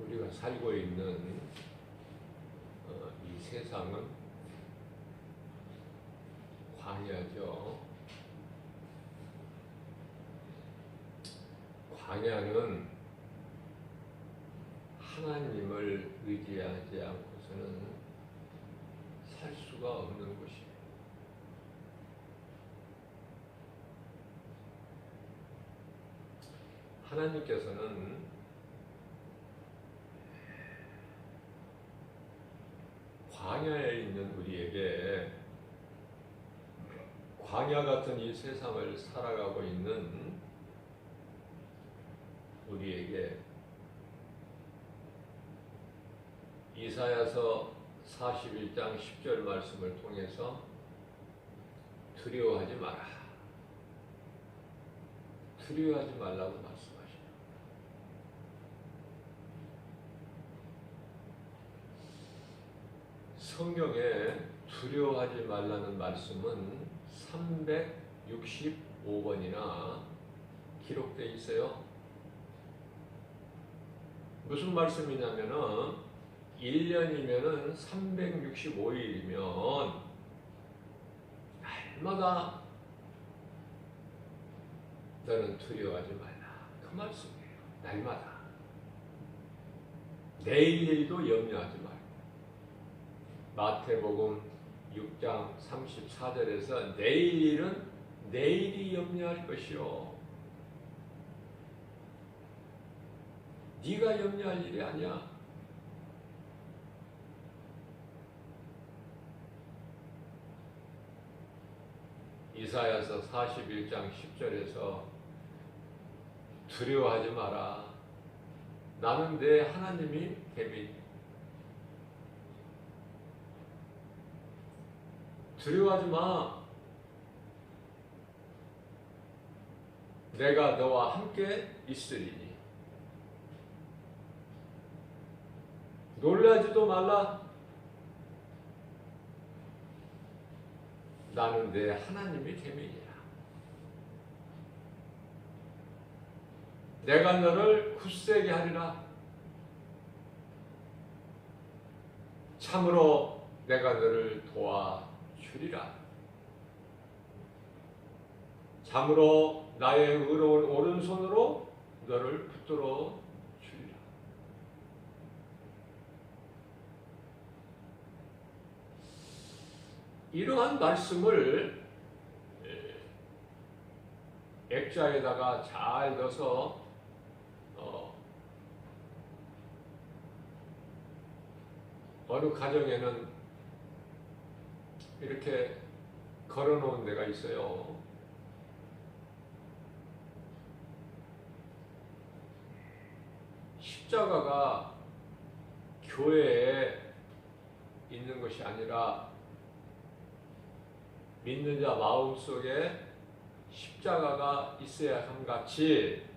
우리가 살고 있는 이 세상은 광야죠. 광야는 하나님을 의지하지 않고서는 살 수가 없는 곳이에요. 하나님께서는 광야에 있는 우리에게 광야 같은 이 세상을 살아가고 있는 우리에게 이사야서 41장 10절 말씀을 통해서 두려워하지 마라. 두려워하지 말라고 말씀하십니다. 성경에 두려워하지 말라는 말씀은 365번이나 기록되어 있어요. 무슨 말씀이냐면은 1년이면은 365일이면 날마다 너는 두려워하지 말라. 그 말씀이에요. 날마다. 내일 일도 염려하지 말고. 마태복음 6장 34절에서 내일 일은 내일이 염려할 것이요. 네가 염려할 일이 아니야. 이사야서 41장 10절에서 두려워하지 마라. 나는 내 하나님이 됨이니. 두려워하지 마. 내가 너와 함께 있으리니. 놀라지도 말라. 나는 내 하나님이 됨이니라. 내가 너를 굳세게 하리라. 참으로 내가 너를 도와주리라. 참으로 나의 의로운 오른손으로 너를 붙들어 주리라. 이러한 말씀을 액자에다가 잘 넣어서 어느 가정에는 이렇게 걸어놓은 데가 있어요. 십자가가 교회에 있는 것이 아니라 믿는 자 마음속에 십자가가 있어야 함같이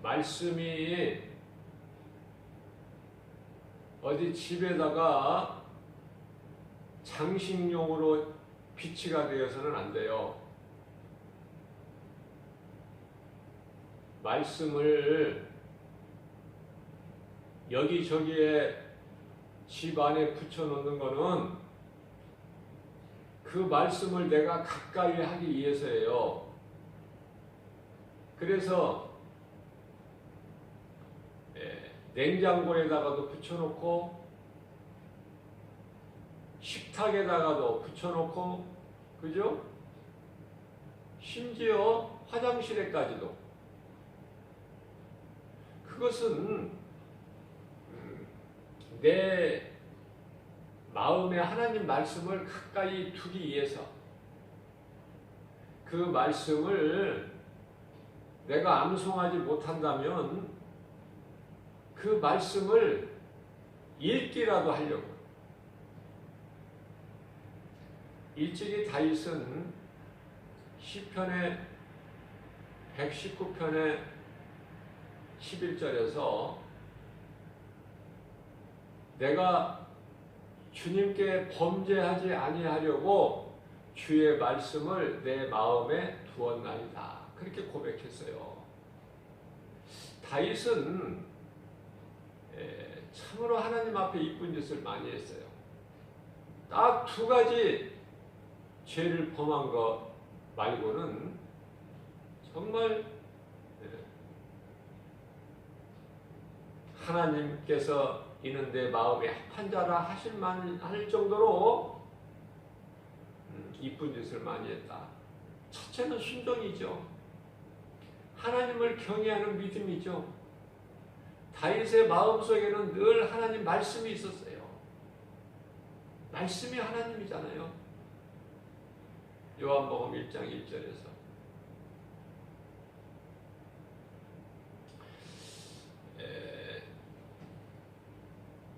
말씀이 어디 집에다가 장식용으로 비치가 되어서는 안 돼요. 말씀을 여기저기에 집 안에 붙여놓는 거는 그 말씀을 내가 가까이 하기 위해서예요. 그래서 냉장고에다가도 붙여놓고 식탁에다가도 붙여놓고, 그죠? 심지어 화장실에까지도. 그것은 내 마음에 하나님 말씀을 가까이 두기 위해서, 그 말씀을 내가 암송하지 못한다면 그 말씀을 읽기라도 하려고. 일찍이 다윗은 시편의 119편의 11절에서 내가 주님께 범죄하지 아니하려고 주의 말씀을 내 마음에 두었나이다. 그렇게 고백했어요. 다윗은 참으로 하나님 앞에 이쁜 짓을 많이 했어요. 딱 두 가지 죄를 범한 것 말고는 정말 하나님께서 이는 내 마음에 합한 자라 할 정도로 이쁜 짓을 많이 했다. 첫째는 순종이죠. 하나님을 경외하는 믿음이죠. 다윗의 마음속에는 늘 하나님 말씀이 있었어요. 말씀이 하나님이잖아요. 요한복음 1장 1절에서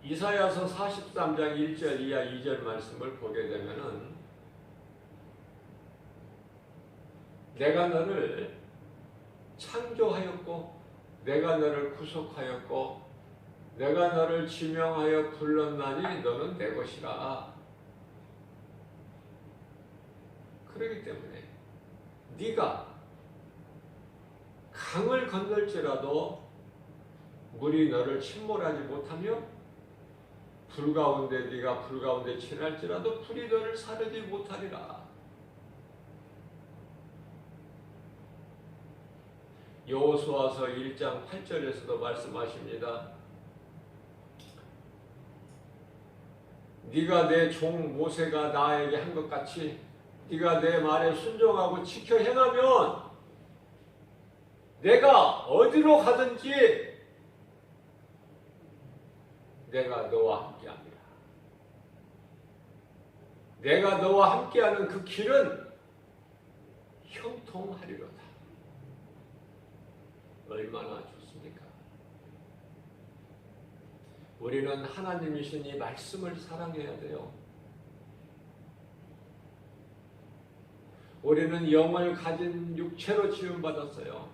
이사야서 43장 1절 이하 2절 말씀을 보게 되면은 내가 너를 창조하였고 내가 너를 구속하였고 내가 너를 지명하여 불렀나니 너는 내 것이라. 그렇기 때문에 네가 강을 건널지라도 물이 너를 침몰하지 못하며 불 가운데 네가 불 가운데 지날지라도 불이 너를 사르지 못하리라. 여호수아서 1장 8절에서도 말씀하십니다. 네가 내 종 모세가 나에게 한 것 같이 네가 내 말에 순종하고 지켜 행하면 내가 어디로 가든지 내가 너와 함께합니다. 내가 너와 함께하는 그 길은 형통하리로다. 얼마나 좋습니까? 우리는 하나님이신 이 말씀을 사랑해야 돼요. 우리는 영을 가진 육체로 지음받았어요.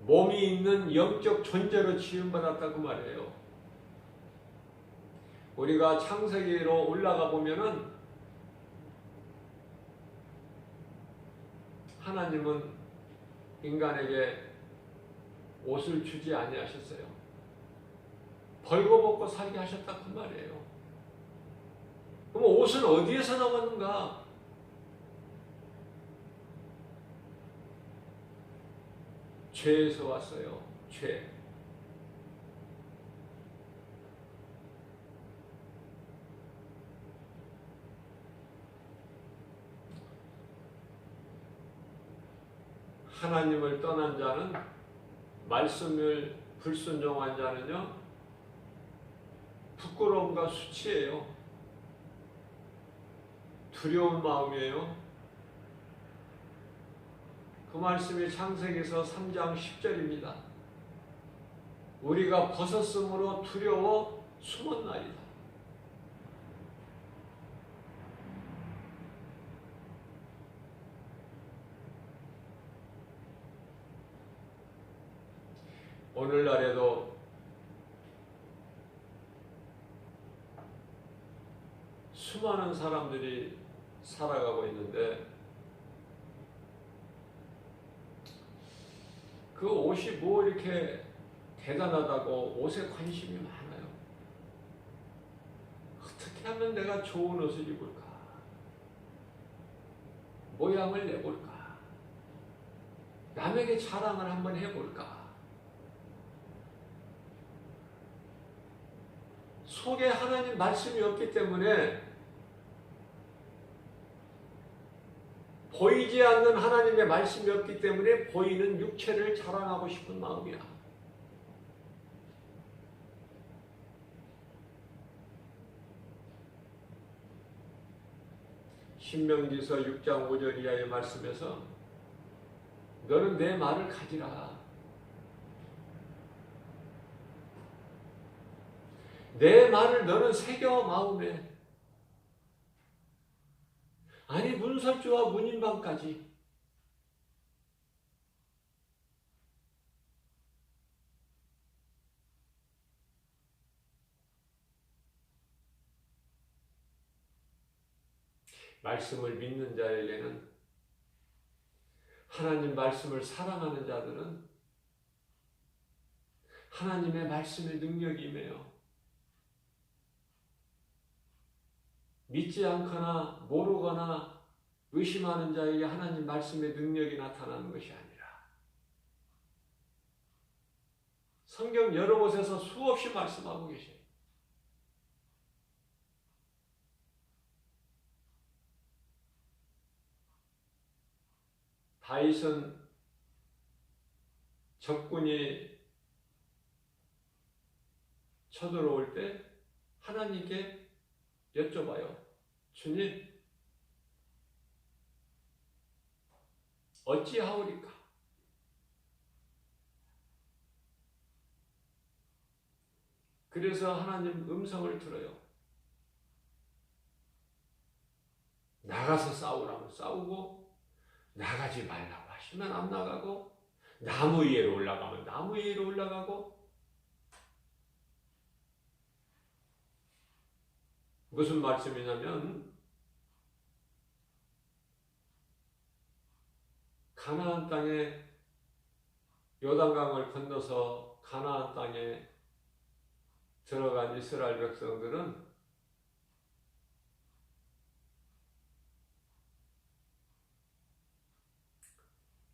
몸이 있는 영적 존재로 지음받았다고 말해요. 우리가 창세기로 올라가 보면은 하나님은 인간에게 옷을 주지 아니하셨어요. 벌거벗고 살게 하셨다 그 말이에요. 그럼 옷은 어디에서 나왔는가? 죄에서 왔어요. 죄. 하나님을 떠난 자는, 말씀을 불순종한 자는요, 부끄러움과 수치예요. 두려운 마음이에요. 그 말씀이 창세기서 3장 10절입니다. 우리가 벗었으므로 두려워 숨었나이다. 오늘날에도 수많은 사람들이 살아가고 있는데 그 옷이 뭐 이렇게 대단하다고 옷에 관심이 많아요. 어떻게 하면 내가 좋은 옷을 입을까? 모양을 내볼까? 남에게 자랑을 한번 해볼까? 속에 하나님 말씀이 없기 때문에 보이지 않는 하나님의 말씀이 없기 때문에 보이는 육체를 자랑하고 싶은 마음이야. 신명기서 6장 5절 이하의 말씀에서 너는 내 말을 가지라. 내 말을 너는 새겨 마음에. 아니 문설주와 문인방까지. 말씀을 믿는 자에게는, 하나님 말씀을 사랑하는 자들은 하나님의 말씀의 능력이 임해요. 믿지 않거나 모르거나 의심하는 자에게 하나님 말씀의 능력이 나타나는 것이 아니라 성경 여러 곳에서 수없이 말씀하고 계세요. 다윗은 적군이 쳐들어올 때 하나님께 여쭤봐요. 주님, 어찌하오리까? 그래서 하나님 음성을 들어요. 나가서 싸우라면 싸우고, 나가지 말라고 하시면 안 나가고, 나무 위로 올라가면 나무 위로 올라가고, 무슨 말씀이냐면 가나안 땅에 요단강을 건너서 가나안 땅에 들어간 이스라엘 백성들은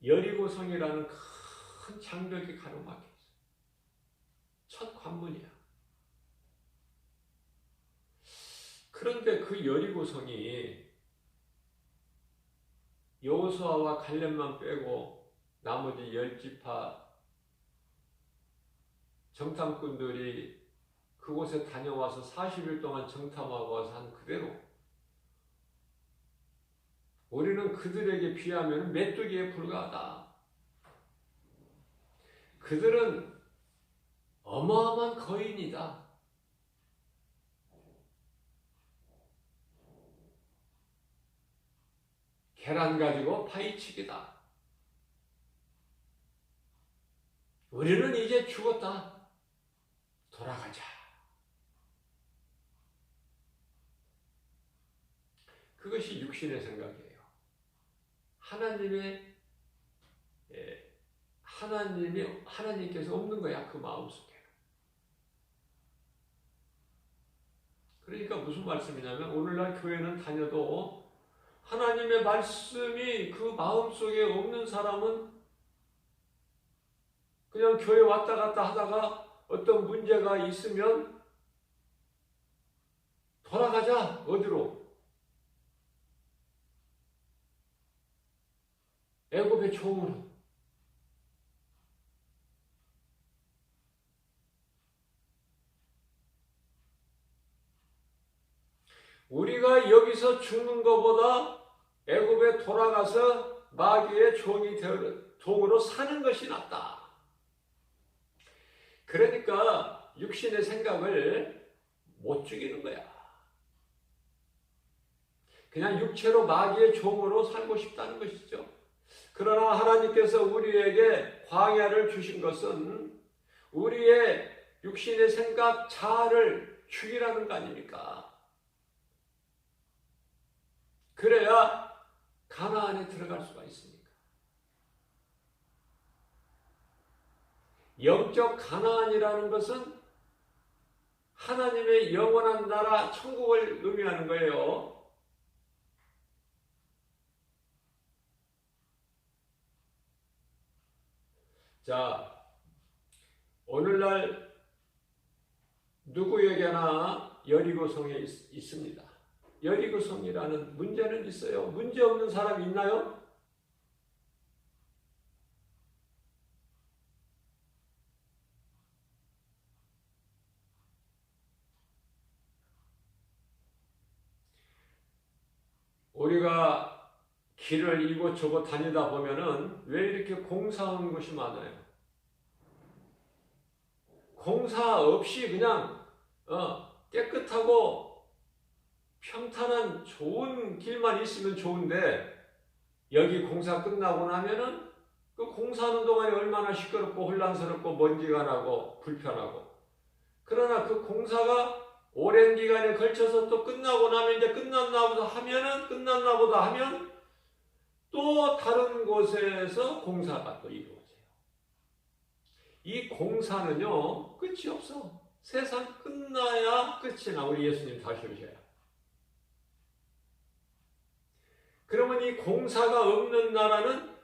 여리고성이라는 큰 장벽이 가로막혀 있어요. 첫 관문이야. 그런데 그 여리고성이 여호수아와 갈렙만 빼고 나머지 10지파 정탐꾼들이 그곳에 다녀와서 40일 동안 정탐하고 와서 한 그대로 우리는 그들에게 비하면 메뚜기에 불과하다. 그들은 어마어마한 거인이다. 계란 가지고 파이치기다. 우리는 이제 죽었다. 돌아가자. 그것이 육신의 생각이에요. 하나님께서 없는 거야, 그 마음속에. 그러니까 무슨 말씀이냐면 오늘날 교회는 다녀도 하나님의 말씀이 그 마음속에 없는 사람은 그냥 교회 왔다 갔다 하다가 어떤 문제가 있으면 돌아가자. 어디로? 애굽의 종으로. 우리가 여기서 죽는 것보다 애굽에 돌아가서 마귀의 종으로 사는 것이 낫다. 그러니까 육신의 생각을 못 죽이는 거야. 그냥 육체로 마귀의 종으로 살고 싶다는 것이죠. 그러나 하나님께서 우리에게 광야를 주신 것은 우리의 육신의 생각 자아를 죽이라는 거 아닙니까? 그래야 가나안에 들어갈 수가 있습니다. 영적 가나안이라는 것은 하나님의 영원한 나라 천국을 의미하는 거예요. 자, 오늘날 누구에게나 여리고성에 있습니다. 여리고성이라는 문제는 있어요. 문제 없는 사람이 있나요? 우리가 길을 이곳저곳 다니다 보면은 왜 이렇게 공사하는 곳이 많아요? 공사 없이 그냥 깨끗하고 평탄한 좋은 길만 있으면 좋은데 여기 공사 끝나고 나면은 그 공사하는 동안에 얼마나 시끄럽고 혼란스럽고 먼지가 나고 불편하고, 그러나 그 공사가 오랜 기간에 걸쳐서 또 끝나고 나면 이제 끝났나 보다 하면 또 다른 곳에서 공사가 또 이루어져요. 이 공사는요, 끝이 없어. 세상 끝나야 끝이 나. 우리 예수님 다시 오셔야. 그러면 이 공사가 없는 나라는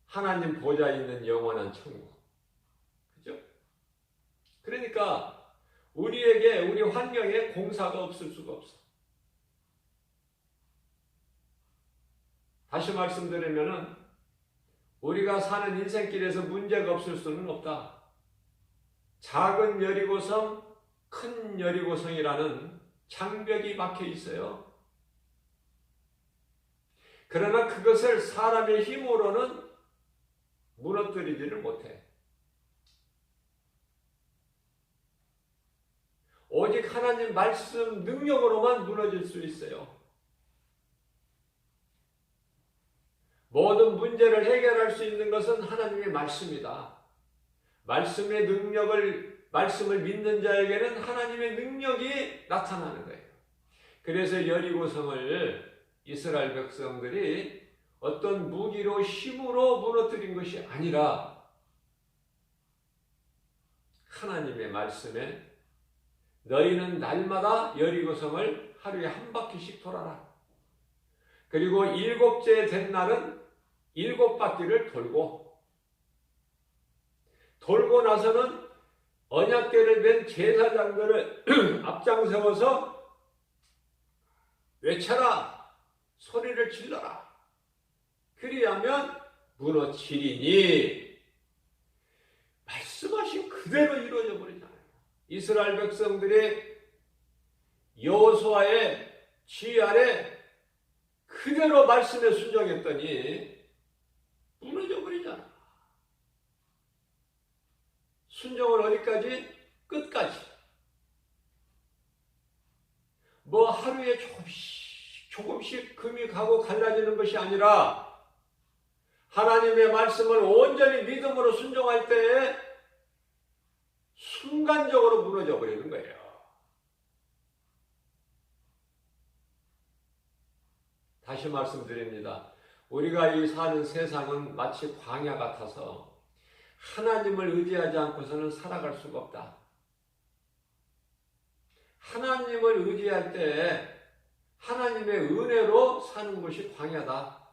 하나님 보좌 있는 영원한 천국. 그죠? 그러니까 우리에게, 우리 환경에 공사가 없을 수가 없어. 다시 말씀드리면은 우리가 사는 인생길에서 문제가 없을 수는 없다. 작은 여리고성, 큰 여리고성이라는 장벽이 막혀 있어요. 그러나 그것을 사람의 힘으로는 무너뜨리지를 못해. 오직 하나님 말씀 능력으로만 무너질 수 있어요. 모든 문제를 해결할 수 있는 것은 하나님의 말씀이다. 말씀의 능력을, 말씀을 믿는 자에게는 하나님의 능력이 나타나는 거예요. 그래서 여리고성을 이스라엘 백성들이 어떤 무기로, 힘으로 무너뜨린 것이 아니라 하나님의 말씀에 너희는 날마다 여리고성을 하루에 한 바퀴씩 돌아라. 그리고 7째 된 날은 7바퀴를 돌고 나서는 언약궤를 맨 제사장들을 앞장세워서 외쳐라, 소리를 질러라. 그리하면 무너지리니 말씀하신 그대로 이루어져 버리잖아요. 이스라엘 백성들이 여호수아의 지휘 아래 그대로 말씀에 순종했더니 무너져 버리잖아. 순종을 어디까지? 끝까지. 뭐 하루에 조금씩 금이 가고 갈라지는 것이 아니라 하나님의 말씀을 온전히 믿음으로 순종할 때에 순간적으로 무너져 버리는 거예요. 다시 말씀드립니다. 우리가 이 사는 세상은 마치 광야 같아서 하나님을 의지하지 않고서는 살아갈 수가 없다. 하나님을 의지할 때 하나님의 은혜로 사는 것이 광야다.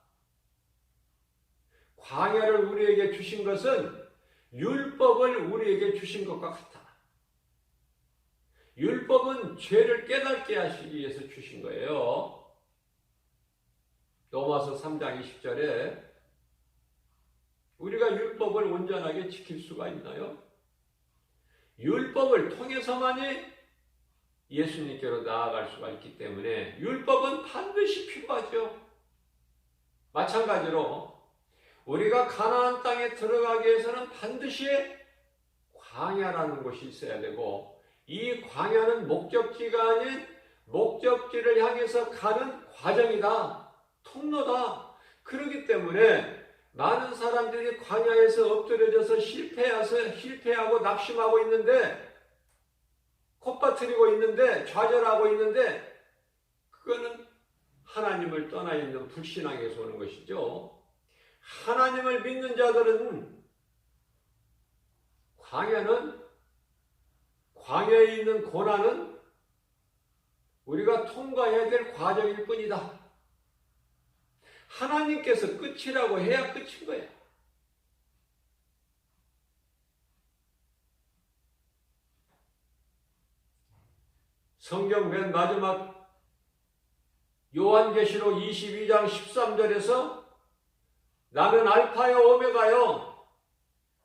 광야를 우리에게 주신 것은 율법을 우리에게 주신 것과 같아. 율법은 죄를 깨닫게 하시기 위해서 주신 거예요. 로마서 3장 20절에 우리가 율법을 온전하게 지킬 수가 있나요? 율법을 통해서만이 예수님께로 나아갈 수가 있기 때문에 율법은 반드시 필요하죠. 마찬가지로 우리가 가나안 땅에 들어가기 위해서는 반드시 광야라는 곳이 있어야 되고, 이 광야는 목적지가 아닌 목적지를 향해서 가는 과정이다. 통로다. 그렇기 때문에 많은 사람들이 광야에서 엎드려져서 실패하고 낙심하고 있는데, 콧바트리고 있는데, 좌절하고 있는데, 그거는 하나님을 떠나 있는 불신앙에서 오는 것이죠. 하나님을 믿는 자들은 광야에 있는 고난은 우리가 통과해야 될 과정일 뿐이다. 하나님께서 끝이라고 해야 끝인 거야. 성경 맨 마지막 요한계시록 22장 13절에서 나는 알파요 오메가요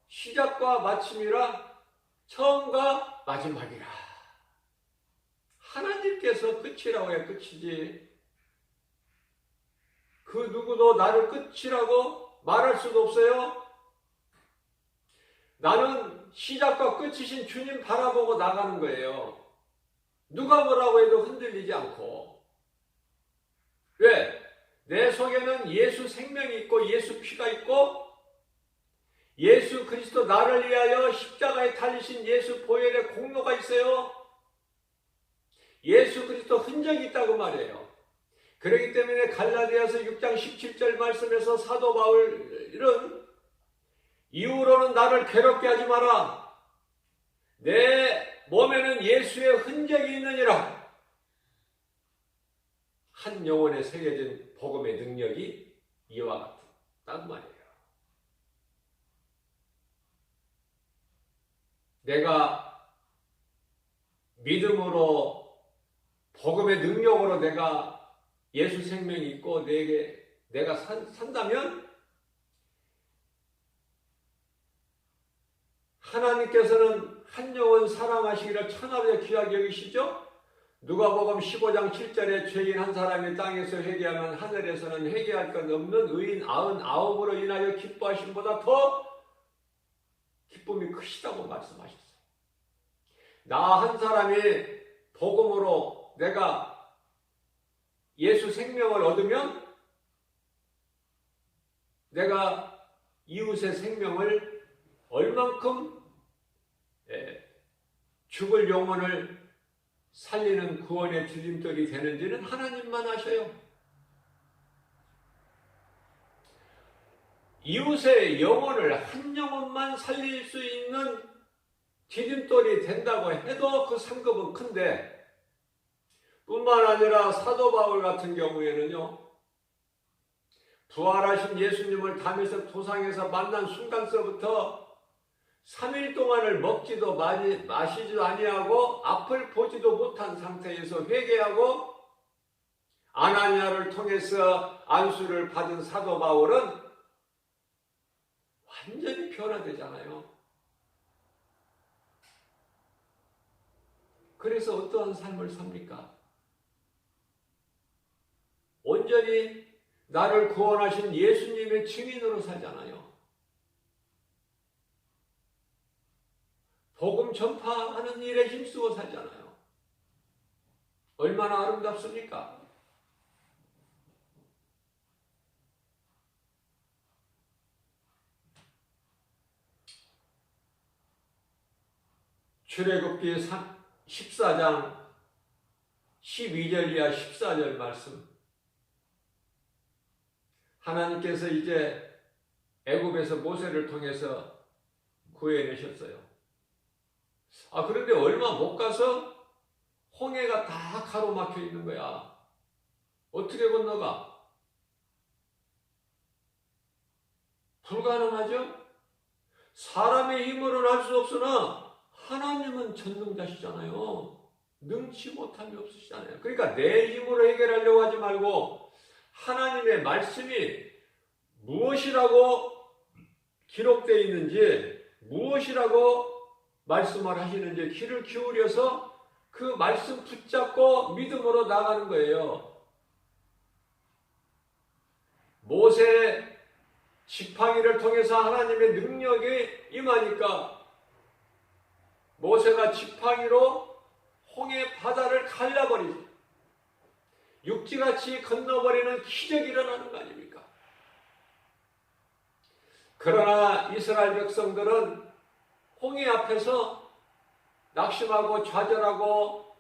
시작과 마침이라 처음과 마지막이라. 하나님께서 끝이라고 해야 끝이지, 그 누구도 나를 끝이라고 말할 수도 없어요. 나는 시작과 끝이신 주님 바라보고 나가는 거예요. 누가 뭐라고 해도 흔들리지 않고. 왜? 내 속에는 예수 생명이 있고 예수 피가 있고 예수 그리스도 나를 위하여 십자가에 달리신 예수 보혈의 공로가 있어요. 예수 그리스도 흔적이 있다고 말해요. 그렇기 때문에 갈라디아서 6장 17절 말씀에서 사도 바울은 이후로는 나를 괴롭게 하지 마라. 내 몸에는 예수의 흔적이 있느니라. 한 영혼에 새겨진 복음의 능력이 이와 같다는 말이에요. 내가 믿음으로 복음의 능력으로 내가 예수 생명이 있고 내가 산다면 하나님께서는 한 영혼 사랑하시기를 천하에 귀하게 여기시죠? 누가복음 15장 7절에 죄인 한 사람이 땅에서 회개하면 하늘에서는 회개할 것 없는 의인 99으로 인하여 기뻐하심보다 더 기쁨이 크시다고 말씀하셨어요. 나 한 사람이 복음으로 내가 예수 생명을 얻으면 내가 이웃의 생명을 얼만큼 죽을 영혼을 살리는 구원의 디딤돌이 되는지는 하나님만 아셔요. 이웃의 영혼을 한 영혼만 살릴 수 있는 디딤돌이 된다고 해도 그 상급은 큰데, 뿐만 아니라 사도 바울 같은 경우에는요, 부활하신 예수님을 담에색 도상에서 만난 순간서부터 3일 동안을 먹지도 마시지도 아니하고 앞을 보지도 못한 상태에서 회개하고 아나니아를 통해서 안수를 받은 사도 바울은 완전히 변화되잖아요. 그래서 어떠한 삶을 삽니까? 온전히 나를 구원하신 예수님의 증인으로 살잖아요. 복음 전파하는 일에 힘쓰고 살잖아요. 얼마나 아름답습니까? 출애굽기 14장 12절 이하 14절 말씀. 하나님께서 이제 애굽에서 모세를 통해서 구해내셨어요. 그런데 얼마 못 가서 홍해가 다 가로막혀 있는 거야. 어떻게 건너가? 불가능하죠? 사람의 힘으로는 할 수 없으나 하나님은 전능자시잖아요. 능치 못함이 없으시잖아요. 그러니까 내 힘으로 해결하려고 하지 말고 하나님의 말씀이 무엇이라고 기록되어 있는지, 무엇이라고 말씀을 하시는지 귀를 기울여서 그 말씀 붙잡고 믿음으로 나가는 거예요. 모세 지팡이를 통해서 하나님의 능력이 임하니까 모세가 지팡이로 홍해 바다를 갈라버리죠. 육지같이 건너버리는 기적이 일어나는 거 아닙니까? 그러나 이스라엘 백성들은 홍해 앞에서 낙심하고 좌절하고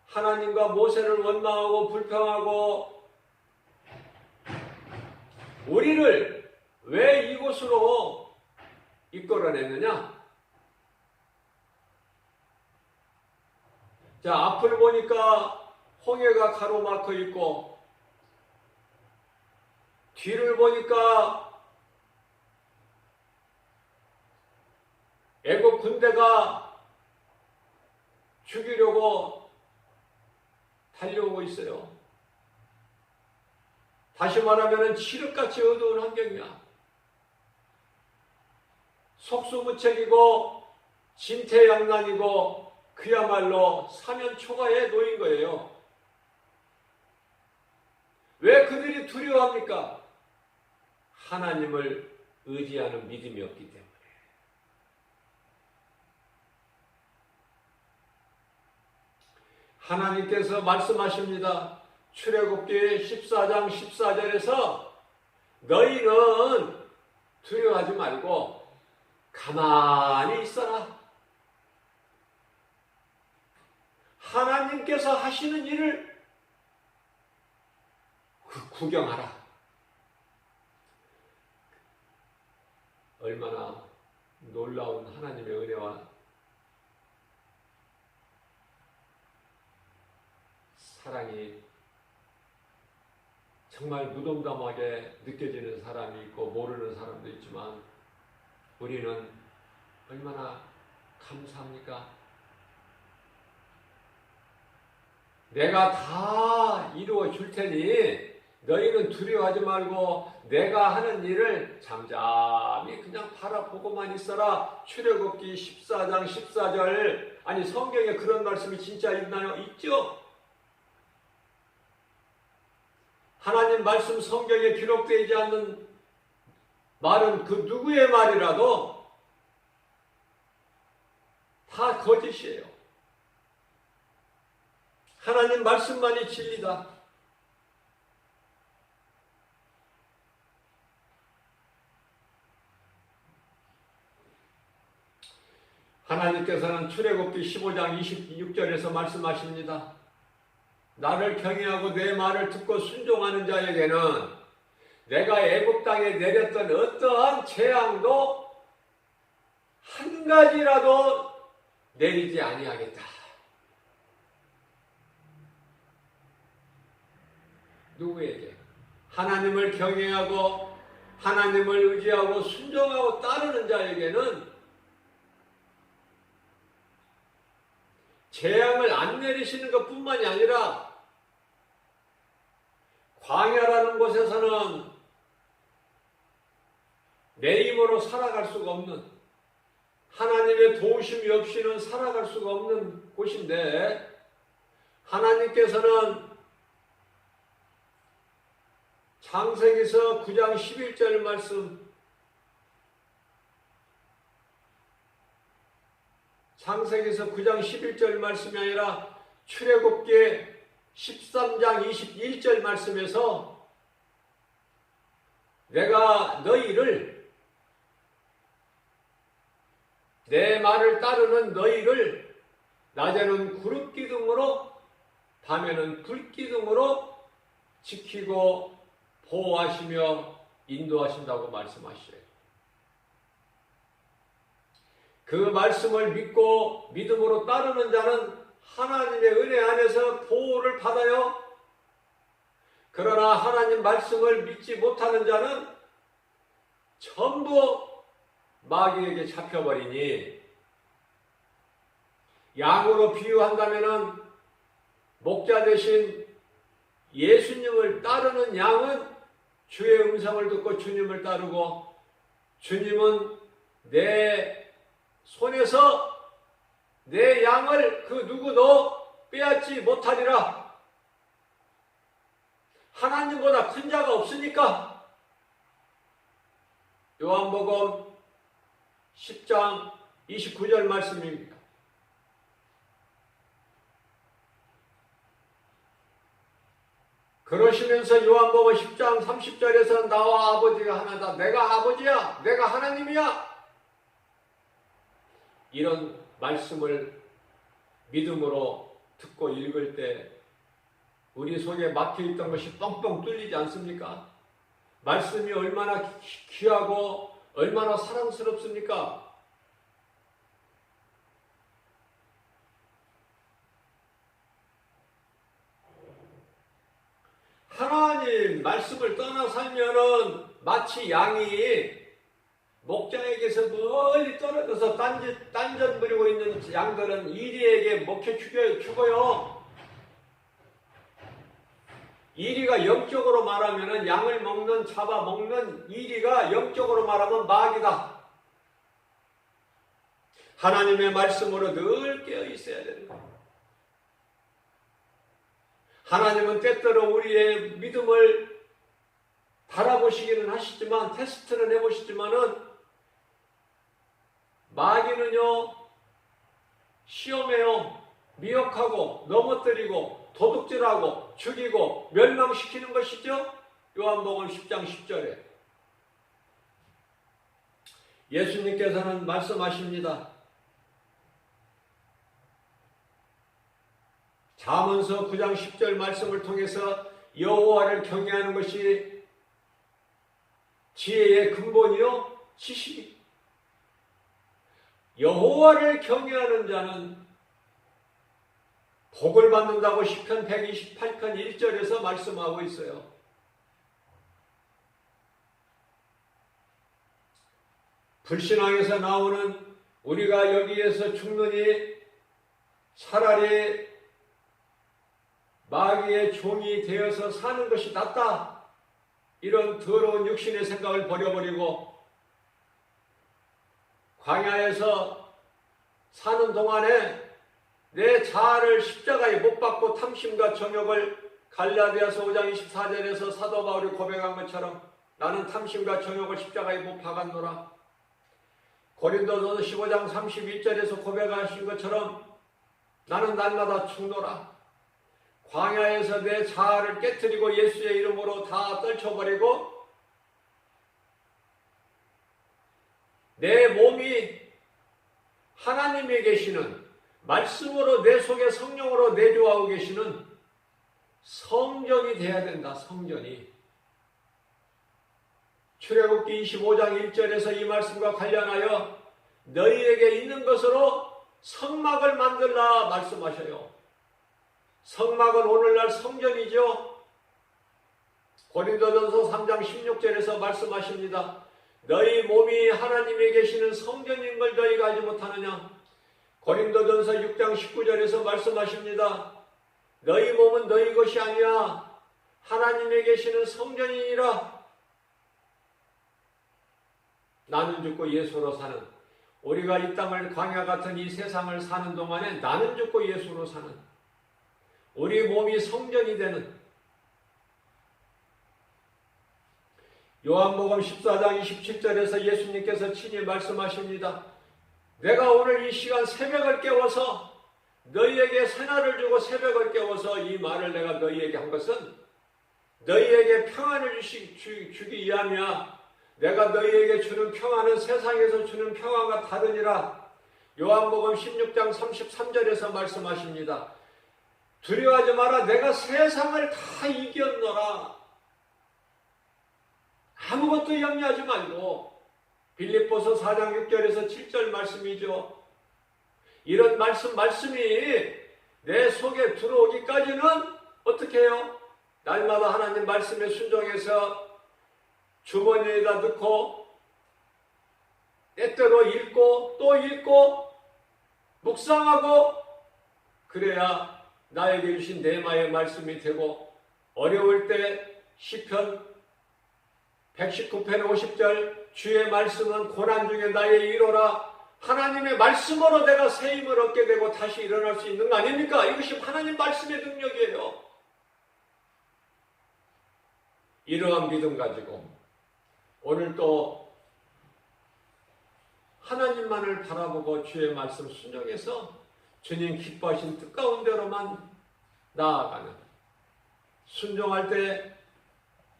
하나님과 모세를 원망하고 불평하고 우리를 왜 이곳으로 이끌어냈느냐? 자, 앞을 보니까 홍해가 가로막혀 있고 뒤를 보니까 애국 군대가 죽이려고 달려오고 있어요. 다시 말하면 칠흑같이 어두운 환경이야. 속수무책이고 진퇴양난이고 그야말로 사면초가에 놓인 거예요. 왜 그들이 두려워합니까? 하나님을 의지하는 믿음이 없기 때문에. 하나님께서 말씀하십니다. 출애굽기 14장 14절에서 너희는 두려워하지 말고 가만히 있어라. 하나님께서 하시는 일을 구경하라. 얼마나 놀라운 하나님의 은혜와 사랑이 정말 무덤덤하게 느껴지는 사람이 있고 모르는 사람도 있지만 우리는 얼마나 감사합니까? 내가 다 이루어 줄 테니 너희는 두려워하지 말고 내가 하는 일을 잠잠히 그냥 바라보고만 있어라. 출애굽기 14장 14절. 아니 성경에 그런 말씀이 진짜 있나요? 있죠? 하나님 말씀 성경에 기록되지 않는 말은 그 누구의 말이라도 다 거짓이에요. 하나님 말씀만이 진리다. 하나님께서는 출애굽기 15장 26절에서 말씀하십니다. 나를 경외하고 내 말을 듣고 순종하는 자에게는 내가 애굽 땅에 내렸던 어떠한 재앙도 한 가지라도 내리지 아니하겠다. 누구에게? 하나님을 경외하고 하나님을 의지하고 순종하고 따르는 자에게는 재앙을 안 내리시는 것뿐만이 아니라 광야라는 곳에서는 내 힘으로 살아갈 수가 없는, 하나님의 도우심이 없이는 살아갈 수가 없는 곳인데 하나님께서는 창세기서 9장 11절 말씀, 창세기서 9장 11절 말씀이 아니라 출애굽기 13장 21절 말씀에서 내가 너희를, 내 말을 따르는 너희를 낮에는 구름기둥으로 밤에는 불기둥으로 지키고 보호하시며 인도하신다고 말씀하시죠. 그 말씀을 믿고 믿음으로 따르는 자는 하나님의 은혜 안에서 보호를 받아요. 그러나 하나님 말씀을 믿지 못하는 자는 전부 마귀에게 잡혀버리니, 양으로 비유한다면 목자 대신 예수님을 따르는 양은 주의 음성을 듣고 주님을 따르고, 주님은 내 손에서 내 양을 그 누구도 빼앗지 못하리라. 하나님보다 큰 자가 없으니까. 요한복음 10장 29절 말씀입니다. 그러시면서 요한복음 10장 30절에서 나와 아버지가 하나다. 내가 아버지야. 내가 하나님이야. 이런 말씀을 믿음으로 듣고 읽을 때 우리 속에 막혀있던 것이 뻥뻥 뚫리지 않습니까? 말씀이 얼마나 귀하고 얼마나 사랑스럽습니까? 하나님 말씀을 떠나 살면은 마치 양이 목자에게서 멀리 떨어져서 딴전 부리고 있는 양들은 이리에게 먹혀 죽어요. 이리가 영적으로 말하면 양을 잡아먹는 이리가 영적으로 말하면 마귀다. 하나님의 말씀으로 늘 깨어 있어야 되는 거예요. 하나님은 때때로 우리의 믿음을 바라보시기는 하시지만, 테스트는 해보시지만은 마귀는요, 시험해요. 미혹하고 넘어뜨리고 도둑질하고 죽이고 멸망시키는 것이죠. 요한복음 10장 10절에 예수님께서는 말씀하십니다. 잠언서 9장 10절 말씀을 통해서 여호와를 경외하는 것이 지혜의 근본이요 지식이. 여호와를 경외하는 자는 복을 받는다고 시편 128편 1절에서 말씀하고 있어요. 불신앙에서 나오는 우리가 여기에서 죽느니 차라리 마귀의 종이 되어서 사는 것이 낫다. 이런 더러운 육신의 생각을 버려버리고 광야에서 사는 동안에 내 자아를 십자가에 못 박고 탐심과 정욕을 갈라디아서 5장 24절에서 사도 바울이 고백한 것처럼 나는 탐심과 정욕을 십자가에 못 박았노라. 고린도서 15장 32절에서 고백하신 것처럼 나는 날마다 죽노라. 광야에서 내 자아를 깨뜨리고 예수의 이름으로 다 떨쳐버리고 내 몸이 하나님에 계시는 말씀으로 내 속에 성령으로 내주하고 계시는 성전이 돼야 된다. 성전이. 출애굽기 25장 1절에서 이 말씀과 관련하여 너희에게 있는 것으로 성막을 만들라 말씀하셔요. 성막은 오늘날 성전이죠. 고린도전서 3장 16절에서 말씀하십니다. 너희 몸이 하나님에 계시는 성전인 걸 너희가 알지 못하느냐. 고린도전서 6장 19절에서 말씀하십니다. 너희 몸은 너희 것이 아니야. 하나님에 계시는 성전이니라. 나는 죽고 예수로 사는, 우리가 이 땅을 광야 같은 이 세상을 사는 동안에 나는 죽고 예수로 사는, 우리 몸이 성전이 되는, 요한복음 14장 27절에서 예수님께서 친히 말씀하십니다. 내가 오늘 이 시간 새벽을 깨워서 너희에게 새날을 주고 새벽을 깨워서 이 말을 내가 너희에게 한 것은 너희에게 평안을 주기 위함이야. 내가 너희에게 주는 평안은 세상에서 주는 평안과 다르니라. 요한복음 16장 33절에서 말씀하십니다. 두려워하지 마라. 내가 세상을 다 이겼노라. 아무것도 염려하지 말고. 빌립보서 4장 6절에서 7절 말씀이죠. 이런 말씀이 내 속에 들어오기까지는 어떻게 해요? 날마다 하나님 말씀에 순종해서 주머니에다 넣고 때때로 읽고 또 읽고 묵상하고 그래야 나에게 주신 내마의 말씀이 되고 어려울 때 시편 119편 50절 주의 말씀은 고난 중에 나의 위로라. 하나님의 말씀으로 내가 새 힘을 얻게 되고 다시 일어날 수 있는 거 아닙니까? 이것이 하나님 말씀의 능력이에요. 이러한 믿음 가지고 오늘 또 하나님만을 바라보고 주의 말씀 순종해서 주님 기뻐하신 뜻 가운데로만 나아가는, 순종할 때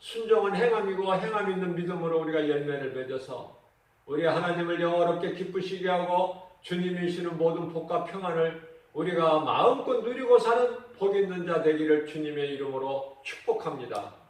순종은 행함이고 행함 있는 믿음으로 우리가 열매를 맺어서 우리 하나님을 영원롭게 기쁘시게 하고 주님이 주시는 모든 복과 평안을 우리가 마음껏 누리고 사는 복 있는 자 되기를 주님의 이름으로 축복합니다.